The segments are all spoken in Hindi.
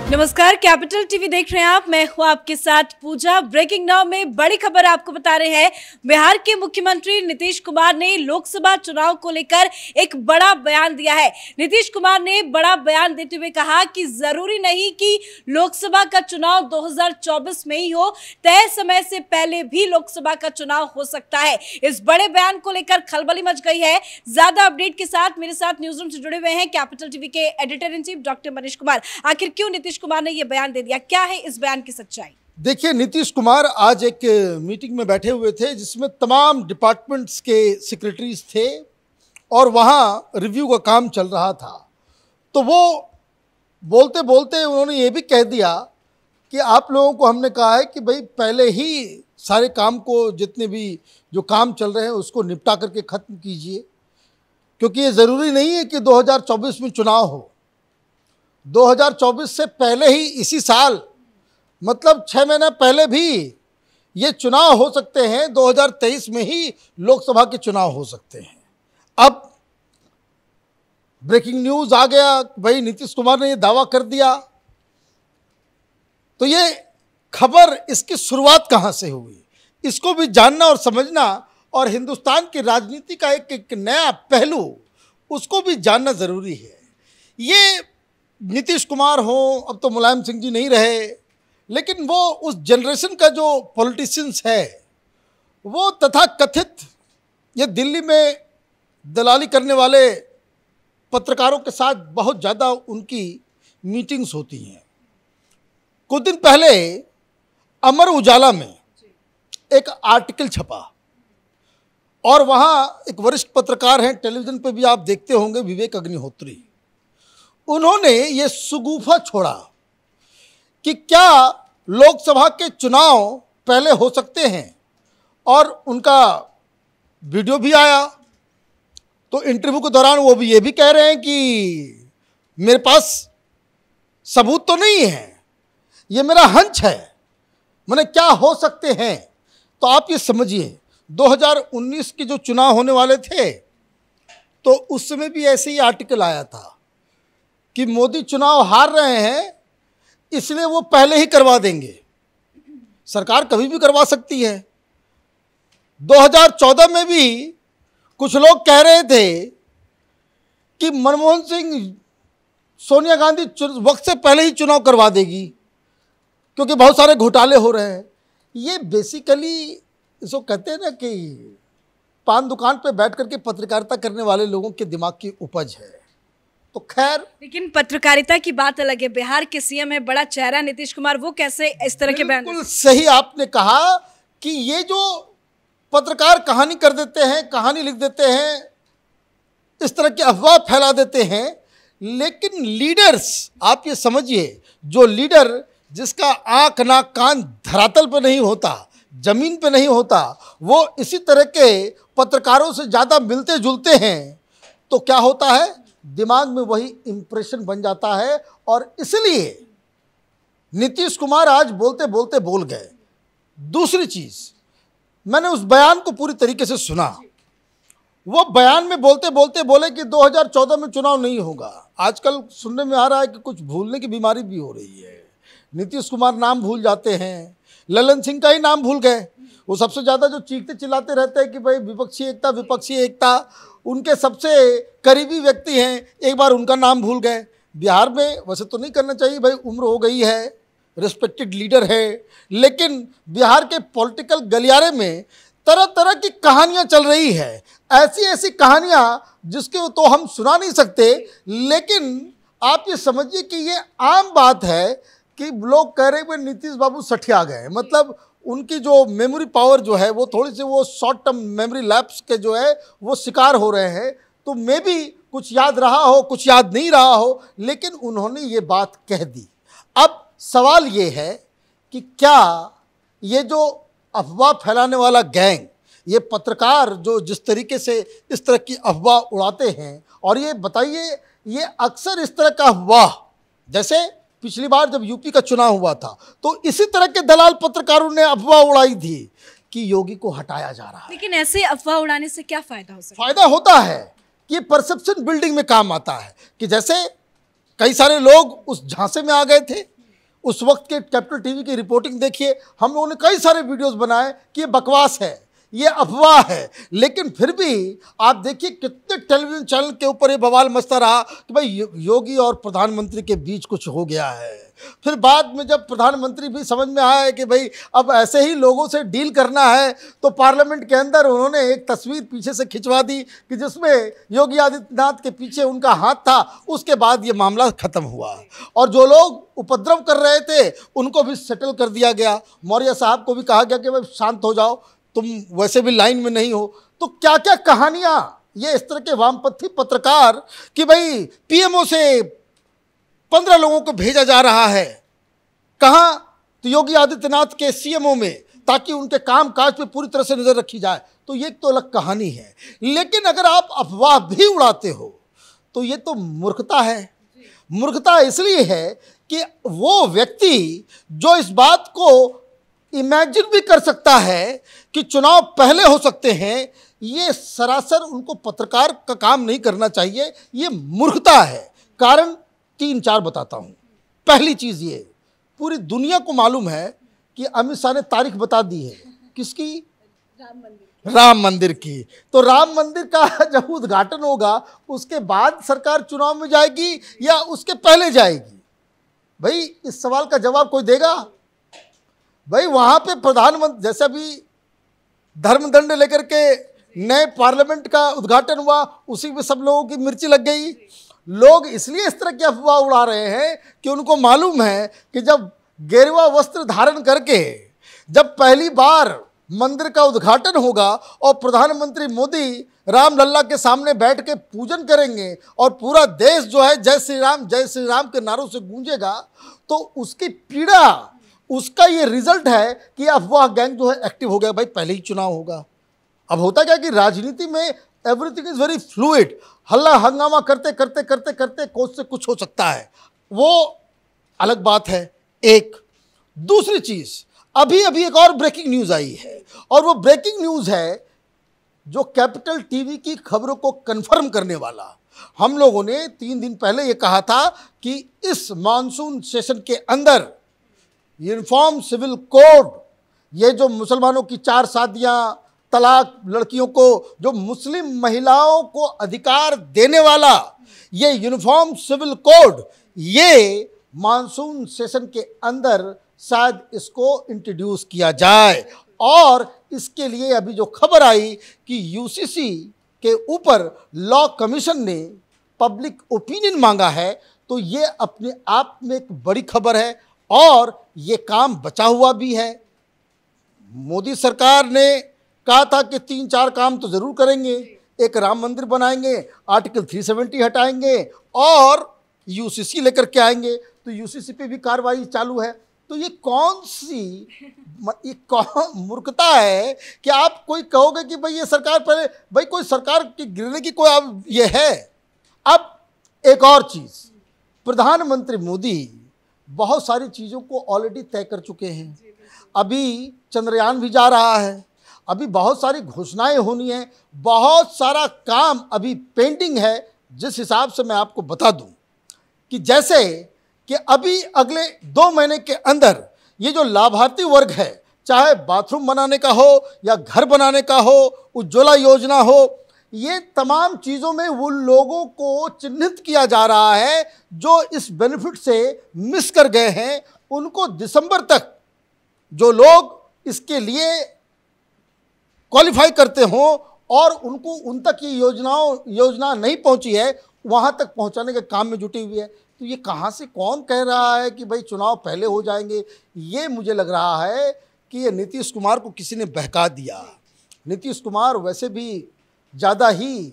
नमस्कार, कैपिटल टीवी देख रहे हैं आप। मैं हूं आपके साथ पूजा। ब्रेकिंग नाउ में बड़ी खबर आपको बता रहे हैं। बिहार के मुख्यमंत्री नीतीश कुमार ने लोकसभा चुनाव को लेकर एक बड़ा बयान दिया है। नीतीश कुमार ने बड़ा बयान देते हुए कहा कि जरूरी नहीं कि लोकसभा का चुनाव 2024 में ही हो, तय समय से पहले भी लोकसभा का चुनाव हो सकता है। इस बड़े बयान को लेकर खलबली मच गई है। ज्यादा अपडेट के साथ मेरे साथ न्यूज रूम से जुड़े हुए हैं कैपिटल टीवी के editor in chief doctor Manish Kumar. आखिर क्यों नीतीश कुमार ने यह बयान दे दिया, क्या है इस बयान की सच्चाई? देखिए, नीतीश कुमार आज एक मीटिंग में बैठे हुए थे जिसमें तमाम डिपार्टमेंट्स के सेक्रेटरीज थे और वहाँ रिव्यू का काम चल रहा था। तो वो बोलते बोलते उन्होंने ये भी कह दिया कि आप लोगों को हमने कहा है कि भाई पहले ही सारे काम को, जितने भी जो काम चल रहे हैं उसको निपटा करके ख़त्म कीजिए, क्योंकि ये ज़रूरी नहीं है कि 2024 में चुनाव हो। 2024 से पहले ही, इसी साल, मतलब 6 महीने पहले भी ये चुनाव हो सकते हैं। 2023 में ही लोकसभा के चुनाव हो सकते हैं। अब ब्रेकिंग न्यूज़ आ गया, भाई नीतीश कुमार ने ये दावा कर दिया। तो ये खबर, इसकी शुरुआत कहाँ से हुई, इसको भी जानना और समझना, और हिंदुस्तान की राजनीति का एक नया पहलू, उसको भी जानना ज़रूरी है। ये नीतीश कुमार हो, अब तो मुलायम सिंह जी नहीं रहे, लेकिन वो उस जनरेशन का जो पॉलिटिशियंस है, वो तथाकथित ये दिल्ली में दलाली करने वाले पत्रकारों के साथ बहुत ज़्यादा उनकी मीटिंग्स होती हैं। कुछ दिन पहले अमर उजाला में एक आर्टिकल छपा और वहाँ एक वरिष्ठ पत्रकार हैं, टेलीविज़न पे भी आप देखते होंगे, विवेक अग्निहोत्री। उन्होंने ये सुगूफा छोड़ा कि क्या लोकसभा के चुनाव पहले हो सकते हैं, और उनका वीडियो भी आया। तो इंटरव्यू के दौरान वो भी ये भी कह रहे हैं कि मेरे पास सबूत तो नहीं है, ये मेरा हंच है, माने क्या हो सकते हैं। तो आप ये समझिए, 2019 के जो चुनाव होने वाले थे, तो उस समय भी ऐसे ही आर्टिकल आया था कि मोदी चुनाव हार रहे हैं, इसलिए वो पहले ही करवा देंगे। सरकार कभी भी करवा सकती है। 2014 में भी कुछ लोग कह रहे थे कि मनमोहन सिंह, सोनिया गांधी वक्त से पहले ही चुनाव करवा देगी, क्योंकि बहुत सारे घोटाले हो रहे हैं। ये बेसिकली इसको कहते हैं ना कि पान दुकान पे बैठ करके पत्रकारिता करने वाले लोगों के दिमाग की उपज है। तो खैर, लेकिन पत्रकारिता की बात अलग है। बिहार के सीएम है, बड़ा चेहरा नीतीश कुमार, वो कैसे इस तरह के बयान? बिल्कुल सही आपने कहा कि ये जो पत्रकार कहानी कर देते हैं, कहानी लिख देते हैं, इस तरह की अफवाह फैला देते हैं, लेकिन लीडर्स, आप ये समझिए, जो लीडर जिसका आंख नाक कान धरातल पे नहीं होता, जमीन पे नहीं होता, वो इसी तरह के पत्रकारों से ज़्यादा मिलते जुलते हैं, तो क्या होता है, दिमाग में वही इंप्रेशन बन जाता है। और इसलिए नीतीश कुमार आज बोलते बोलते बोल गए। दूसरी चीज़, मैंने उस बयान को पूरी तरीके से सुना। वो बयान में बोलते बोलते बोले कि 2014 में चुनाव नहीं होगा। आजकल सुनने में आ रहा है कि कुछ भूलने की बीमारी भी हो रही है। नीतीश कुमार नाम भूल जाते हैं, ललन सिंह का ही नाम भूल गए। वो सबसे ज़्यादा जो चीखते चिल्लाते रहते हैं कि भाई विपक्षी एकता, विपक्षी एकता, उनके सबसे करीबी व्यक्ति हैं, एक बार उनका नाम भूल गए। बिहार में वैसे तो नहीं करना चाहिए, भाई उम्र हो गई है, रिस्पेक्टेड लीडर है, लेकिन बिहार के पॉलिटिकल गलियारे में तरह तरह की कहानियां चल रही है। ऐसी ऐसी कहानियां जिसके तो हम सुना नहीं सकते, लेकिन आप ये समझिए कि ये आम बात है कि लोग कह रहे हैं नीतीश बाबू सठिया गए, मतलब उनकी जो मेमोरी पावर जो है वो थोड़ी सी, वो शॉर्ट टर्म मेमोरी लैप्स के जो है वो शिकार हो रहे हैं। तो मे भी कुछ याद रहा हो, कुछ याद नहीं रहा हो, लेकिन उन्होंने ये बात कह दी। अब सवाल ये है कि क्या ये जो अफवाह फैलाने वाला गैंग, ये पत्रकार जो जिस तरीके से इस तरह की अफवाह उड़ाते हैं, और ये बताइए, ये अक्सर इस तरह का अफवाह, जैसे पिछली बार जब यूपी का चुनाव हुआ था, तो इसी तरह के दलाल पत्रकारों ने अफवाह उड़ाई थी कि योगी को हटाया जा रहा है। लेकिन ऐसे अफवाह उड़ाने से क्या फायदा हो सकता है? फायदा होता है कि परसेप्शन बिल्डिंग में काम आता है, कि जैसे कई सारे लोग उस झांसे में आ गए थे उस वक्त के कैपिटल टीवी की रिपोर्टिंग देखिए, हम लोगों ने कई सारे वीडियोस बनाए कि ये बकवास है, ये अफवाह है, लेकिन फिर भी आप देखिए कितने टेलीविजन चैनल के ऊपर ये बवाल मचता रहा कि भाई योगी और प्रधानमंत्री के बीच कुछ हो गया है। फिर बाद में जब प्रधानमंत्री भी समझ में आया कि भाई अब ऐसे ही लोगों से डील करना है, तो पार्लियामेंट के अंदर उन्होंने एक तस्वीर पीछे से खिंचवा दी कि जिसमें योगी आदित्यनाथ के पीछे उनका हाथ था। उसके बाद ये मामला खत्म हुआ और जो लोग उपद्रव कर रहे थे उनको भी सेटल कर दिया गया। मौर्य साहब को भी कहा गया कि भाई शांत हो जाओ, तुम वैसे भी लाइन में नहीं हो। तो क्या क्या कहानियां ये इस तरह के वामपंथी पत्रकार कि भाई पीएमओ से 15 लोगों को भेजा जा रहा है, कहाँ? तो योगी आदित्यनाथ के सीएमओ में, ताकि उनके काम काज पे पूरी तरह से नजर रखी जाए। तो ये तो अलग कहानी है, लेकिन अगर आप अफवाह भी उड़ाते हो तो ये तो मूर्खता है। मूर्खता इसलिए है कि वो व्यक्ति जो इस बात को इमेजिन भी कर सकता है कि चुनाव पहले हो सकते हैं, ये सरासर उनको पत्रकार का काम नहीं करना चाहिए, ये मूर्खता है। कारण 3-4 बताता हूं। पहली चीज ये, पूरी दुनिया को मालूम है कि अमित शाह ने तारीख बता दी है, किसकी? राम मंदिर की। तो राम मंदिर का जब उद्घाटन होगा उसके बाद सरकार चुनाव में जाएगी या उसके पहले जाएगी? भाई इस सवाल का जवाब कोई देगा? भाई वहां पे प्रधानमंत्री, जैसे अभी धर्मदंड लेकर के नए पार्लियामेंट का उद्घाटन हुआ, उसी में सब लोगों की मिर्ची लग गई। लोग इसलिए इस तरह की अफवाह उड़ा रहे हैं कि उनको मालूम है कि जब गेरुआ वस्त्र धारण करके जब पहली बार मंदिर का उद्घाटन होगा और प्रधानमंत्री मोदी राम लल्ला के सामने बैठ के पूजन करेंगे और पूरा देश जो है जय श्री राम के नारों से गूंजेगा, तो उसकी पीड़ा, उसका ये रिजल्ट है कि अफवाह गैंग जो है एक्टिव हो गया। भाई पहले ही चुनाव होगा। अब होता क्या कि राजनीति में एवरीथिंग इज वेरी फ्लूइड, हल्ला हंगामा करते करते करते करते कुछ से कुछ हो सकता है, वो अलग बात है। एक दूसरी चीज, अभी अभी एक और ब्रेकिंग न्यूज आई है और वो ब्रेकिंग न्यूज है जो कैपिटल टीवी की खबरों को कंफर्म करने वाला। हम लोगों ने 3 दिन पहले ये कहा था कि इस मानसून सेशन के अंदर यूनिफॉर्म सिविल कोड, ये जो मुसलमानों की 4 शादियां, तलाक, लड़कियों को, जो मुस्लिम महिलाओं को अधिकार देने वाला ये यूनिफॉर्म सिविल कोड, ये मानसून सेशन के अंदर शायद इसको इंट्रोड्यूस किया जाए। और इसके लिए अभी जो खबर आई कि यूसीसी के ऊपर लॉ कमीशन ने पब्लिक ओपिनियन मांगा है, तो ये अपने आप में एक बड़ी खबर है और ये काम बचा हुआ भी है। मोदी सरकार ने कहा था कि 3-4 काम तो जरूर करेंगे, एक राम मंदिर बनाएंगे, आर्टिकल 370 हटाएंगे और यूसीसी लेकर के आएंगे। तो यूसीसी पे भी कार्रवाई चालू है। तो ये कौन मूर्खता है कि आप कोई कहोगे कि भाई ये सरकार पहले, भाई कोई सरकार की गिरने की कोई अब ये है। अब एक और चीज, प्रधानमंत्री मोदी बहुत सारी चीज़ों को ऑलरेडी तय कर चुके हैं। अभी चंद्रयान भी जा रहा है, अभी बहुत सारी घोषणाएं होनी है, बहुत सारा काम अभी पेंडिंग है। जिस हिसाब से मैं आपको बता दूं कि जैसे कि अभी अगले 2 महीने के अंदर ये जो लाभार्थी वर्ग है, चाहे बाथरूम बनाने का हो या घर बनाने का हो, उज्ज्वला योजना हो, ये तमाम चीज़ों में वो लोगों को चिन्हित किया जा रहा है जो इस बेनिफिट से मिस कर गए हैं। उनको दिसंबर तक जो लोग इसके लिए क्वालिफाई करते हों और उनको उन तक ये योजना नहीं पहुंची है, वहां तक पहुंचाने के काम में जुटी हुई है। तो ये कहाँ से कौन कह रहा है कि भाई चुनाव पहले हो जाएंगे? ये मुझे लग रहा है कि ये नीतीश कुमार को किसी ने बहका दिया। नीतीश कुमार वैसे भी ज़्यादा ही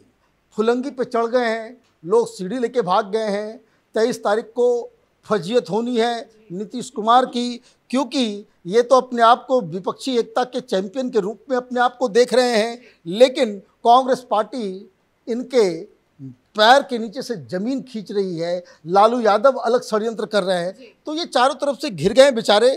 फुलंगी पे चढ़ गए हैं, लोग सीढ़ी लेके भाग गए हैं। 23 तारीख को फजीयत होनी है नीतीश कुमार की, क्योंकि ये तो अपने आप को विपक्षी एकता के चैंपियन के रूप में अपने आप को देख रहे हैं, लेकिन कांग्रेस पार्टी इनके पैर के नीचे से जमीन खींच रही है। लालू यादव अलग षड्यंत्र कर रहे हैं। तो ये चारों तरफ से घिर गए बेचारे।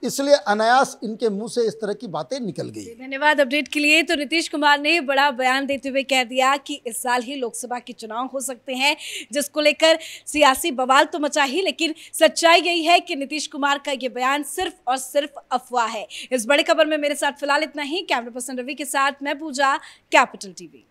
इसलिए अनायास इनके मुंह से इस तरह की बातें निकल गई। धन्यवाद अपडेट के लिए। तो नीतीश कुमार ने बड़ा बयान देते हुए कह दिया कि इस साल ही लोकसभा के चुनाव हो सकते हैं, जिसको लेकर सियासी बवाल तो मचा ही, लेकिन सच्चाई यही है कि नीतीश कुमार का ये बयान सिर्फ और सिर्फ अफवाह है। इस बड़ी खबर में मेरे साथ फिलहाल इतना ही। कैमरा पर्सन रवि के साथ मैं पूजा, कैपिटल टीवी।